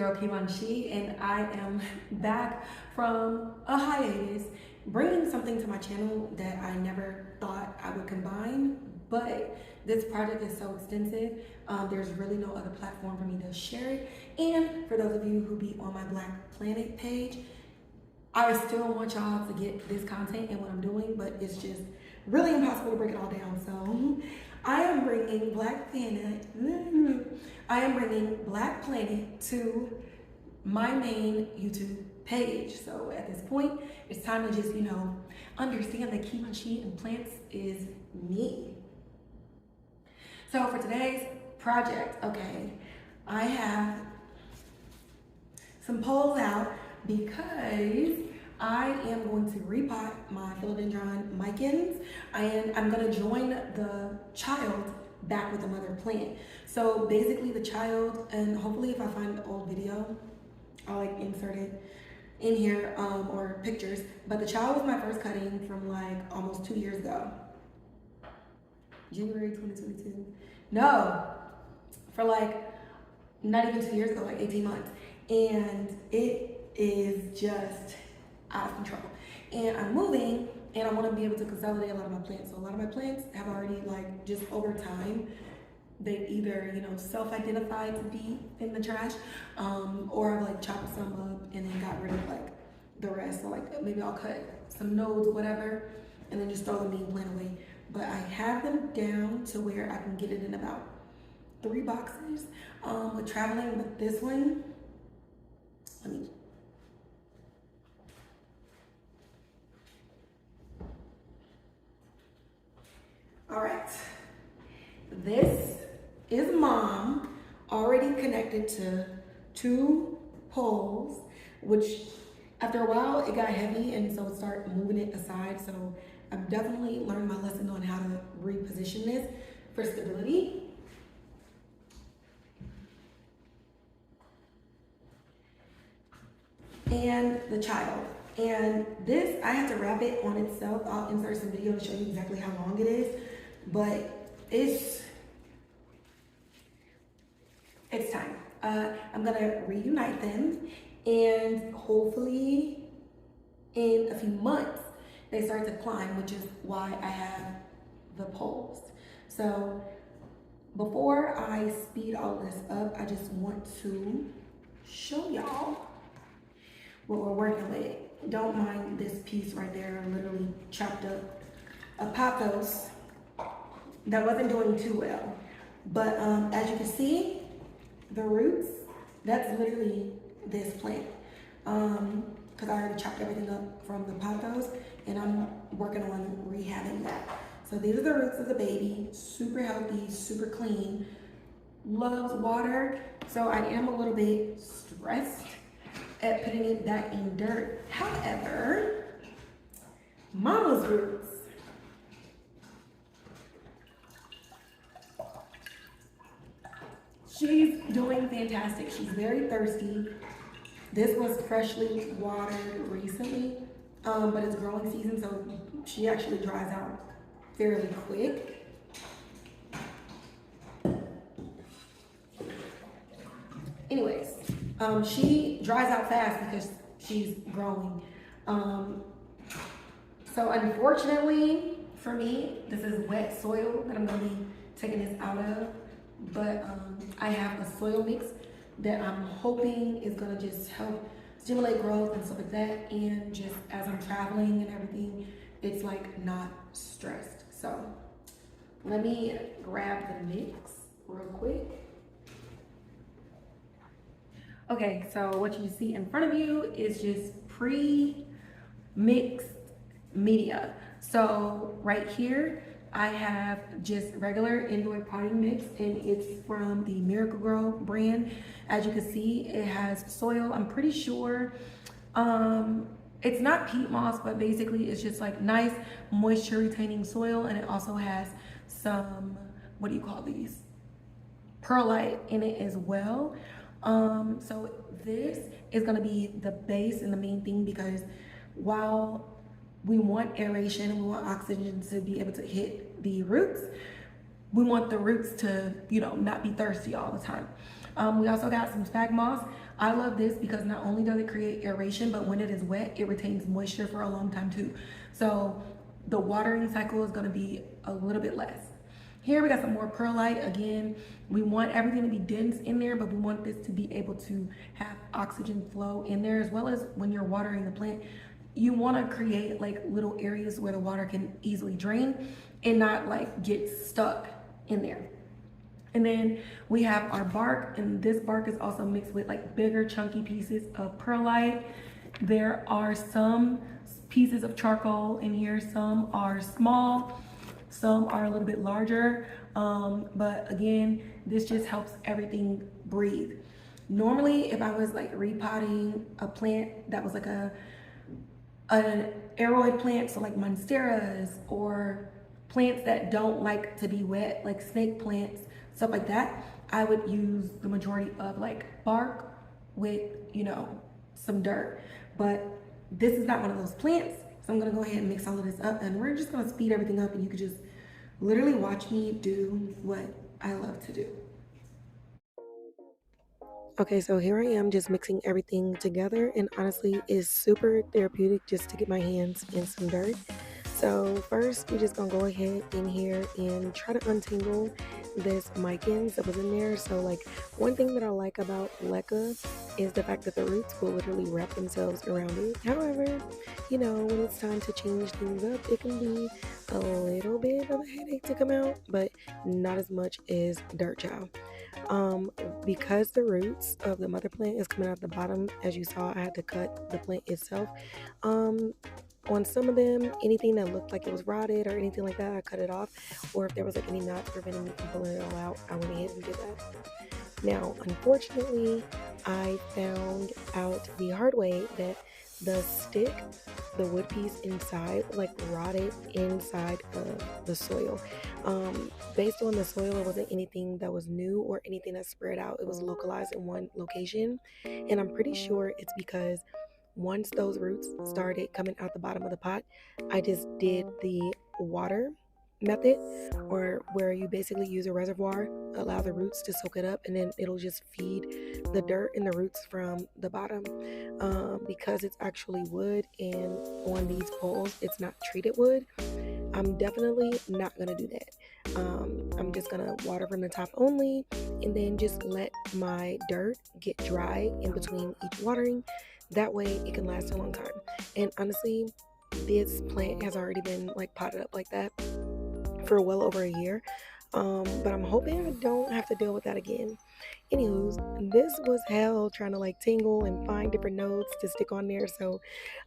girl Kivonshe, and I am back from a hiatus, bringing something to my channel that I never thought I would combine, but this project is so extensive, there's really no other platform for me to share it. And for those of you who be on my Black Planet page, I still want y'all to get this content and what I'm doing, but it's just really impossible to break it all down. So I am bringing Black Planet to my main YouTube page. So at this point, it's time to just, understand that Kivonshe and plants is me. So for today's project, okay, I have some polls out because I am going to repot my Philodendron Micans, and I'm gonna join the child back with the mother plant. So basically the child, and hopefully if I find the old video, I'll insert it in here or pictures, but the child was my first cutting from almost 2 years ago. January 2022. No, for not even 2 years ago, 18 months. And it is just out of control. And I'm moving and I want to be able to consolidate a lot of my plants. So a lot of my plants have already just over time, they either, self-identified to be in the trash, or I've chopped some up and then got rid of the rest. So maybe I'll cut some nodes, whatever, and then just throw the main plant away. But I have them down to where I can get it in about 3 boxes. With traveling with this one, all right, this is mom, already connected to 2 poles, which after a while it got heavy, and so start moving it aside. So I've definitely learned my lesson on how to reposition this for stability. And the child. And this, I have to wrap it on itself. I'll insert some video to show you exactly how long it is, but it's time. I'm gonna reunite them, and hopefully in a few months they start to climb, which is why I have the poles. So before I speed all this up, I just want to show y'all what we're working with. Don't mind this piece right there. I literally chopped up a pothos that wasn't doing too well. But as you can see, the roots, that's literally this plant. Because I already chopped everything up from the pothos, and I'm working on rehabbing that. So these are the roots of the baby, super healthy, super clean, loves water. So I am a little bit stressed at putting it back in dirt. However, mama's roots, she's doing fantastic. She's very thirsty. This was freshly watered recently, but it's growing season, so she actually dries out fairly quick. Anyways, she dries out fast because she's growing. So unfortunately for me, this is wet soil that I'm gonna be taking this out of. But I have a soil mix that I'm hoping is gonna just help stimulate growth and stuff like that. And just as I'm traveling and everything, it's not stressed. So let me grab the mix real quick. Okay, so what you see in front of you is just pre-mixed media. So right here, I have just regular indoor potting mix, and it's from the Miracle Grow brand. As you can see, it has soil. I'm pretty sure it's not peat moss, but basically it's just nice moisture retaining soil, and it also has some, what do you call these? Perlite in it as well. So this is gonna be the base and the main thing, because while we want aeration and we want oxygen to be able to hit the roots, we want the roots to, not be thirsty all the time. We also got some sphagnum. I love this because not only does it create aeration, but when it is wet, it retains moisture for a long time too. So the watering cycle is gonna be a little bit less. Here we got some more perlite. Again, we want everything to be dense in there, but we want this to be able to have oxygen flow in there, as well as when you're watering the plant, you want to create like little areas where the water can easily drain and not like get stuck in there. And then we have our bark, and this bark is also mixed with like bigger chunky pieces of perlite. There are some pieces of charcoal in here. Some are small, some are a little bit larger. But again, this just helps everything breathe. Normally, if I was like repotting a plant that was like an aroid plant, so like monsteras or plants that don't like to be wet, like snake plants, stuff like that, I would use the majority of like bark with, you know, some dirt. But this is not one of those plants, so I'm gonna go ahead and mix all of this up, and we're just gonna speed everything up, and you could just literally watch me do what I love to do. Okay, so here I am just mixing everything together, and honestly, it's super therapeutic just to get my hands in some dirt. So first, we're just gonna go ahead in here and try to untangle this Micans that was in there. So like one thing that I like about leca is the fact that the roots will literally wrap themselves around it. However, you know, when it's time to change things up, it can be a little bit of a headache to come out, but not as much as dirt child. Because the roots of the mother plant is coming out the bottom, as you saw, I had to cut the plant itself. On some of them, anything that looked like it was rotted or anything like that, I cut it off. Or if there was like any knots preventing me from pulling it all out, I went ahead and did that. Now, unfortunately, I found out the hard way that the stick, the wood piece inside, like rotted inside of the soil. Based on the soil, it wasn't anything that was new or anything that spread out. It was localized in one location, and I'm pretty sure it's because once those roots started coming out the bottom of the pot, I just did the water method, or where you basically use a reservoir, allow the roots to soak it up, and then it'll just feed the dirt and the roots from the bottom. Because it's actually wood, and on these poles it's not treated wood, I'm definitely not gonna do that. I'm just gonna water from the top only, and then just let my dirt get dry in between each watering. That way it can last a long time. And honestly, this plant has already been like potted up like that for well over a year. But I'm hoping I don't have to deal with that again. Anywho's, this was hell trying to like tingle and find different notes to stick on there. So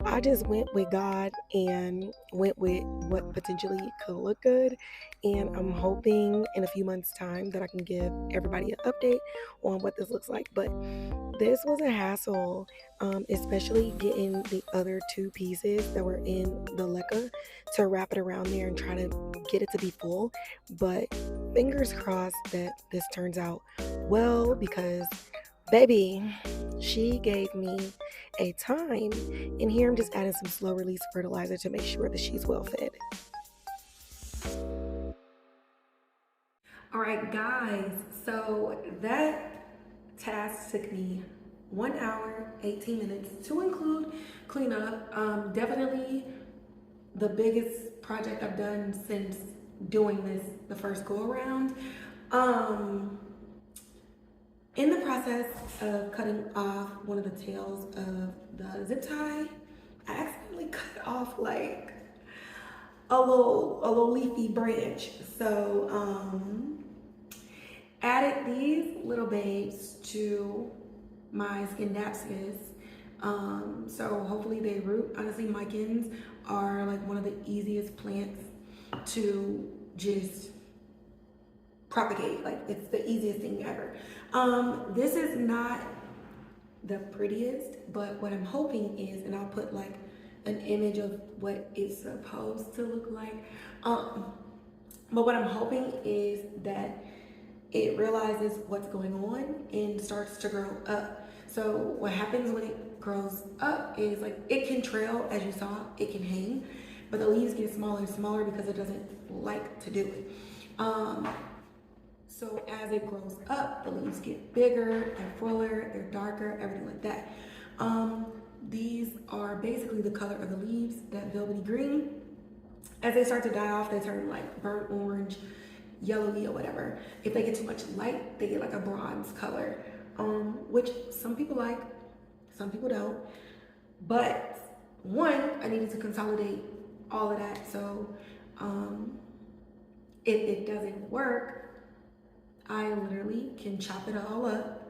I just went with God and went with what potentially could look good. And I'm hoping in a few months' time that I can give everybody an update on what this looks like. But this was a hassle, especially getting the other two pieces that were in the leca to wrap it around there and try to get it to be full. But fingers crossed that this turns out well, because baby, she gave me a time. And here I'm just adding some slow release fertilizer to make sure that she's well fed. All right, guys, so that task took me 1 hour, 18 minutes to include cleanup. Definitely the biggest project I've done since doing this the first go around. In the process of cutting off one of the tails of the zip tie, I accidentally cut off like a little leafy branch. So added these little babes to my Scindapsus. So hopefully they root. Honestly, Micans are like one of the easiest plants to just propagate. Like, it's the easiest thing ever. This is not the prettiest, but what I'm hoping is, and I'll put like an image of what it's supposed to look like. But what I'm hoping is that it realizes what's going on and starts to grow up. So what happens when it grows up is like it can trail, as you saw, it can hang, but the leaves get smaller and smaller because it doesn't like to do it. So as it grows up, the leaves get bigger, they're fuller, they're darker, everything like that. These are basically the color of the leaves, that velvety green. As they start to die off, they turn like burnt orange, yellowy, or whatever. If they get too much light, they get like a bronze color, which some people like, some people don't. But one, I needed to consolidate all of that. So if it doesn't work, I literally can chop it all up,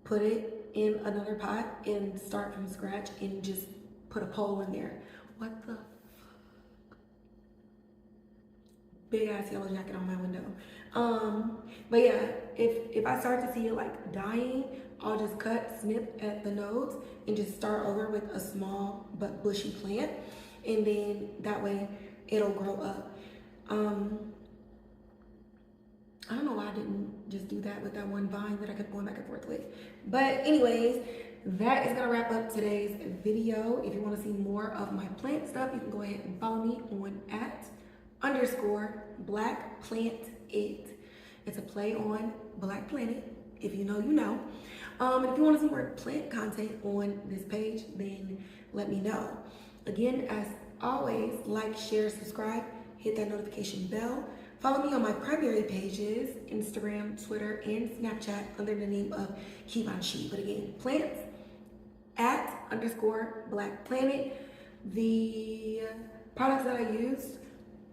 put it in another pot, and start from scratch and just put a pole in there. What the fuck? Big ass yellow jacket on my window. But yeah, if I start to see it like dying, I'll just snip at the nodes and just start over with a small but bushy plant, and then that way it'll grow up. I don't know why I didn't just do that with that one vine that I kept going back and forth with. But anyways, that is gonna wrap up today's video. If you wanna see more of my plant stuff, you can go ahead and follow me on @_BlackPlantIt. It's a play on Black Planet. If you know, you know. And if you wanna see more plant content on this page, then let me know. Again, as always, like, share, subscribe, hit that notification bell. Follow me on my primary pages, Instagram, Twitter, and Snapchat under the name of Kivonshe. But again, plants @_BlackPlanet. The products that I used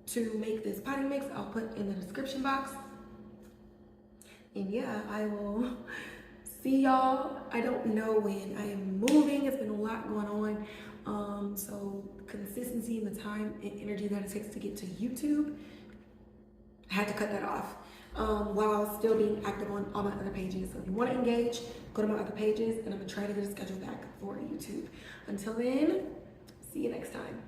to make this potting mix, I'll put in the description box. And yeah, I will see y'all. I don't know when I am moving. It's been a lot going on. So consistency and the time and energy that it takes to get to YouTube, I had to cut that off while still being active on all my other pages. So if you want to engage, go to my other pages, and I'm going to try to get a schedule back for YouTube. Until then, see you next time.